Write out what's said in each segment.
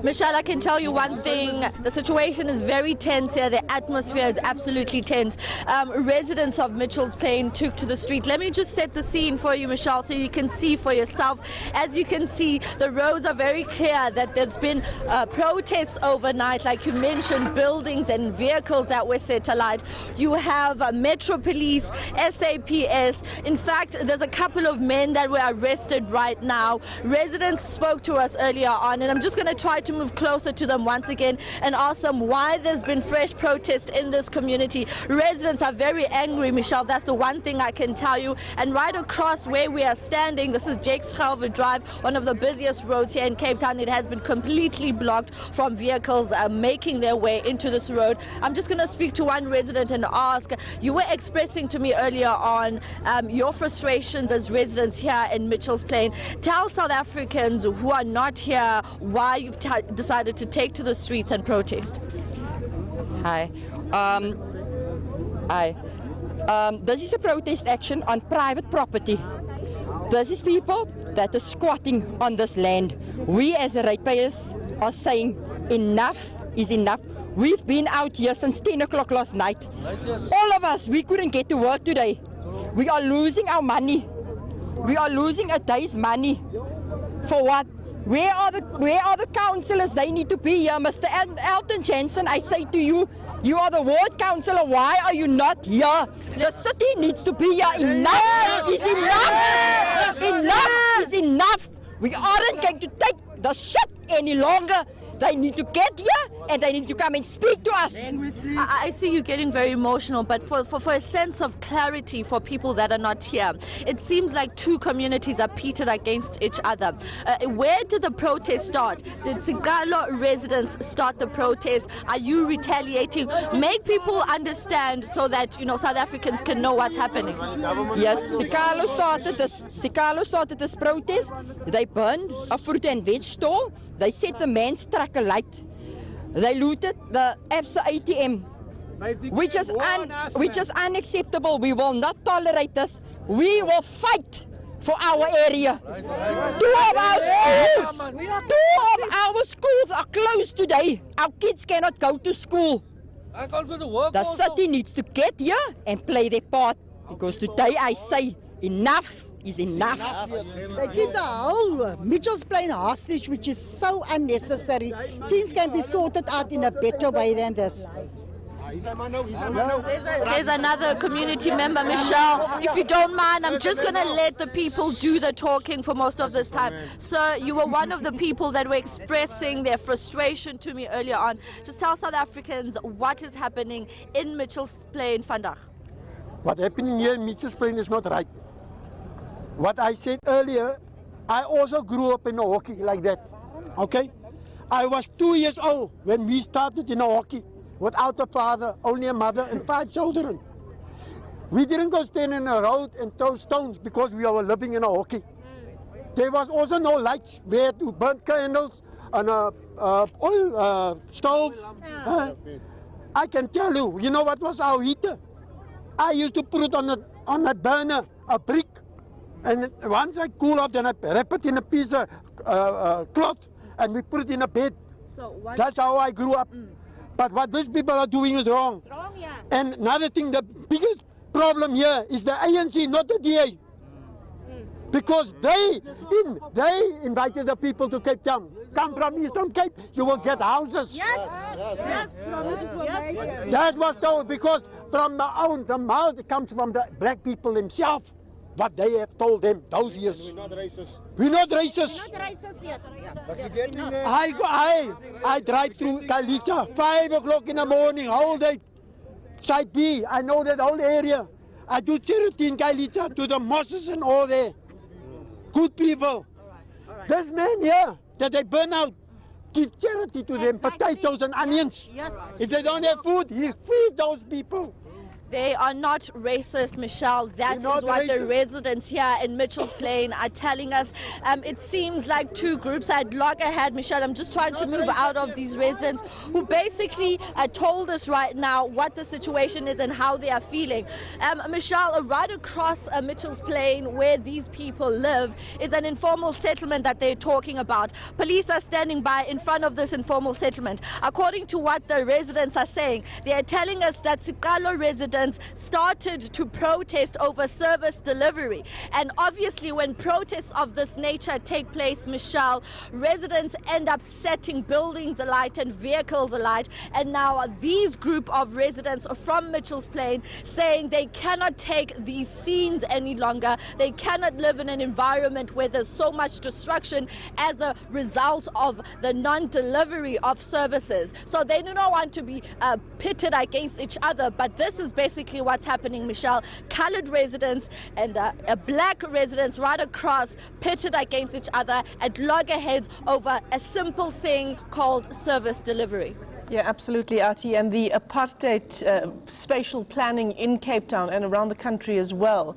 Michelle, I can tell you one thing. The situation is very tense here. The atmosphere is absolutely tense. Residents of Mitchell's Plain took to the street. Let me just set the scene for you, Michelle, so you can see for yourself. As you can see, the roads are very clear that there's been protests overnight, like you mentioned, buildings and vehicles that were set alight. You have Metro Police, SAPS. In fact, there's a couple of men that were arrested right now. Residents spoke to us earlier on, and I'm just going to try to move closer to them once again and ask them why there's been fresh protest in this community. Residents are very angry, Michelle. That's the one thing I can tell you. And right across where we are standing, this is Jake's Drive, one of the busiest roads here in Cape Town. It has been completely blocked from vehicles making their way into this road. I'm just going to speak to one resident and ask, you were expressing to me earlier on your frustrations as residents here in Mitchell's Plain. Tell South Africans who are not here why you've decided to take to the streets and protest. Hi. This is a protest action on private property. This is people that are squatting on this land. We as the ratepayers are saying enough is enough. We've been out here since 10 o'clock last night. All of us, we couldn't get to work today. We are losing our money. We are losing a day's money. For what? Where are the councillors? They need to be here. Mr. Elton Jensen, I say to you, you are the ward councillor. Why are you not here? The city needs to be here. Enough is enough. Enough is enough. We aren't going to take the shit any longer. They need to get here and they need to come and speak to us. I see you getting very emotional, but for a sense of clarity for people that are not here, it seems like two communities are pitted against each other. Where did the protest start? Did Sigalo residents start the protest? Are you retaliating? Make people understand so that South Africans can know what's happening. Yes, Sigalo started this protest. They burned a fruit and veg stall. They set the man's truck alight. They looted the ABSA ATM, which is unacceptable. We will not tolerate this. We will fight for our area. Two of our schools are closed today. Our kids cannot go to school. The city needs to get here and play their part, because today I say enough is enough. They keep the whole Mitchell's Plain hostage, which is so unnecessary. Things can be sorted out in a better way than this. There's another community member, Michelle. If you don't mind, I'm just going to let the people do the talking for most of this time. Sir, you were one of the people that were expressing their frustration to me earlier on. Just tell South Africans what is happening in Mitchell's Plain, vandaag. What happening here in Mitchell's Plain is not right. What I said earlier, I also grew up in a hockey like that, okay? I was 2 years old when we started in a hockey, without a father, only a mother and 5 children. We didn't go stand in a road and throw stones because we were living in a hockey. There was also no lights. We had to burn candles on oil stove. I can tell you, you know what was our heater? I used to put it on a burner, a brick. And once I cool off, then I wrap it in a piece of cloth and we put it in a bed. That's how I grew up. But what these people are doing is wrong. And another thing, the biggest problem here is the ANC, not the DA. Because they invited the people to Cape Town. Come from Eastern Cape, you will get houses. Yes. That was told, because from the mouth, it comes from the black people themselves. What they have told them those years. We're not racist. We're not racist. Not racist yet. I drive through Kalita, 5 o'clock in the morning, whole day. Side B, I know that whole area. I do charity in Kalita to the mosques and all there. Good people. This man here that they burn out, give charity to them, potatoes and onions. If they don't have food, he feed those people. They are not racist, Michelle. That is They're not what the racist. residents here in Mitchell's Plain are telling us. It seems like two groups. I'd log ahead, Michelle. I'm just trying to move out of these residents who basically told us right now what the situation is and how they are feeling. Michelle, right across Mitchell's Plain where these people live is an informal settlement that they're talking about. Police are standing by in front of this informal settlement. According to what the residents are saying, they are telling us that Sikalo residents started to protest over service delivery. And obviously when protests of this nature take place, Michelle, residents end up setting buildings alight and vehicles alight. And now these group of residents from Mitchell's Plain saying they cannot take these scenes any longer. They cannot live in an environment where there's so much destruction as a result of the non-delivery of services. So they do not want to be pitted against each other, but this is basically what's happening, Michelle. Colored residents and black residents right across pitted against each other at loggerheads over a simple thing called service delivery. Yeah, absolutely, Artie. And the apartheid spatial planning in Cape Town and around the country as well,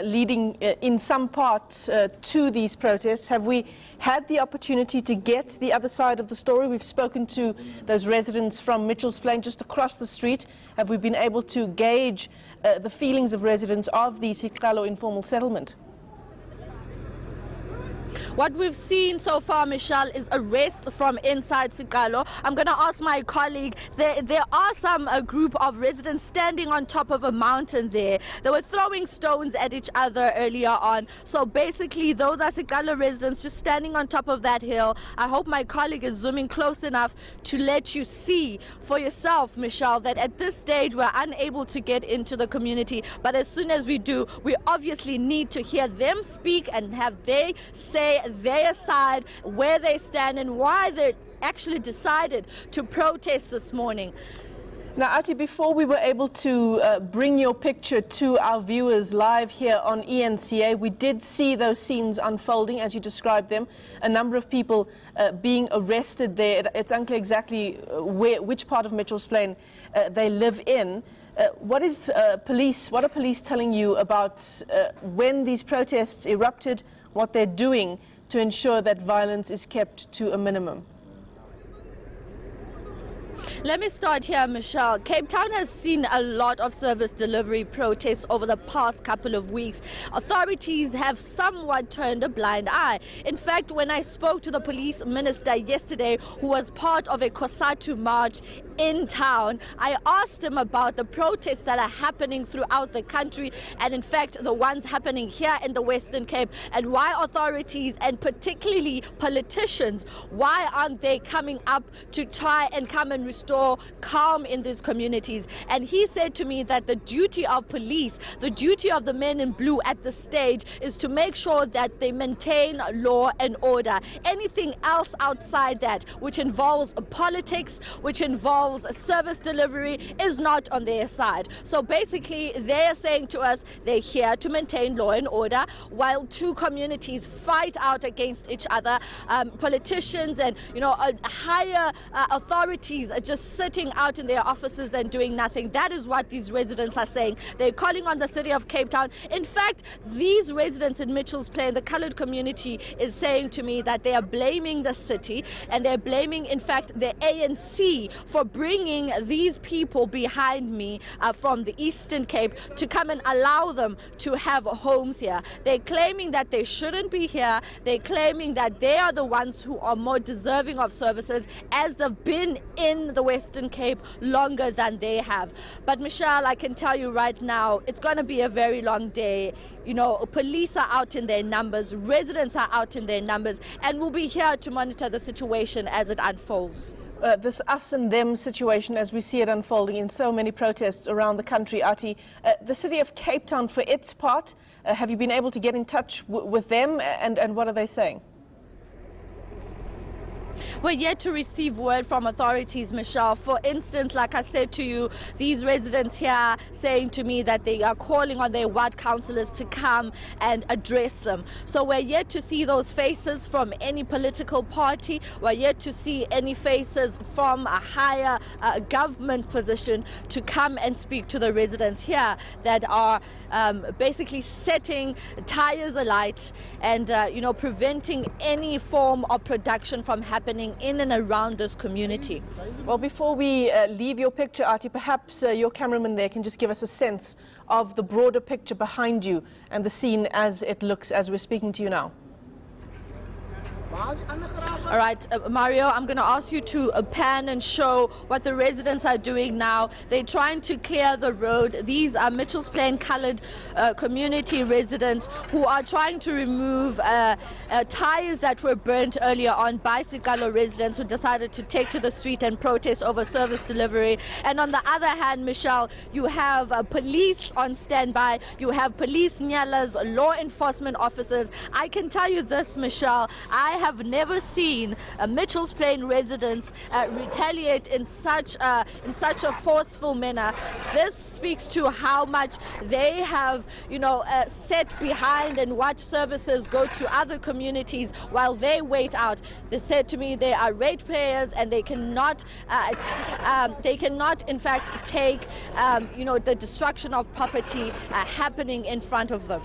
leading in some part to these protests. Have we had the opportunity to get the other side of the story? We've spoken to those residents from Mitchell's Plain just across the street. Have we been able to gauge the feelings of residents of the Sikalo informal settlement? What we've seen so far, Michelle, is arrest from inside Sikalo. I'm going to ask my colleague. There are some a group of residents standing on top of a mountain there. They were throwing stones at each other earlier on. So basically, those are Sikalo residents just standing on top of that hill. I hope my colleague is zooming close enough to let you see for yourself, Michelle, that at this stage we're unable to get into the community. But as soon as we do, we obviously need to hear them speak and have they say their side, where they stand and why they actually decided to protest this morning. Now, Artie, before we were able to bring your picture to our viewers live here on ENCA, we did see those scenes unfolding as you described them. A number of people being arrested there. It's unclear exactly which part of Mitchell's Plain they live in. What are police telling you about when these protests erupted, what they're doing to ensure that violence is kept to a minimum? Let me start here, Michelle. Cape Town has seen a lot of service delivery protests over the past couple of weeks. Authorities have somewhat turned a blind eye. In fact, when I spoke to the police minister yesterday, who was part of a COSATU march in town, I asked him about the protests that are happening throughout the country and in fact the ones happening here in the Western Cape, and why authorities and particularly politicians, why aren't they coming up to try and come and restore calm in these communities. And he said to me that the duty of police, the duty of the men in blue at the stage is to make sure that they maintain law and order. Anything else outside that, which involves politics, which involves service delivery, is not on their side. So basically they're saying to us they're here to maintain law and order while two communities fight out against each other. Politicians and higher authorities are just sitting out in their offices and doing nothing. That is what these residents are saying. They're calling on the city of Cape Town. In fact, these residents in Mitchell's Plain, the coloured community, is saying to me that they are blaming the city and they're blaming, in fact, the ANC for bringing these people behind me from the Eastern Cape to come and allow them to have homes here. They're claiming that they shouldn't be here. They're claiming that they are the ones who are more deserving of services, as they've been in the Western Cape longer than they have. But Michelle, I can tell you right now, it's going to be a very long day. Police are out in their numbers, residents are out in their numbers, and we'll be here to monitor the situation as it unfolds. This us and them situation as we see it unfolding in so many protests around the country, Artie. The city of Cape Town, for its part, have you been able to get in touch with them, and what are they saying? We're yet to receive word from authorities, Michelle. For instance, like I said to you, these residents here saying to me that they are calling on their ward councillors to come and address them. So we're yet to see those faces from any political party. We're yet to see any faces from a higher government position to come and speak to the residents here that are basically setting tires alight and preventing any form of production from happening in and around this community. Well, before we leave your picture, Artie, perhaps your cameraman there can just give us a sense of the broader picture behind you and the scene as it looks as we're speaking to you now. All right, Mario, I'm going to ask you to pan and show what the residents are doing now. They're trying to clear the road. These are Mitchell's Plain coloured community residents who are trying to remove tires that were burnt earlier on by Sikalo residents who decided to take to the street and protest over service delivery. And on the other hand, Michelle, you have police on standby. You have police nyalas, law enforcement officers. I can tell you this, Michelle, I have never seen Mitchell's Plain residents retaliate in such a forceful manner. This speaks to how much they have, set behind and watch services go to other communities while they wait out. They said to me they are ratepayers and they cannot in fact take, the destruction of property happening in front of them.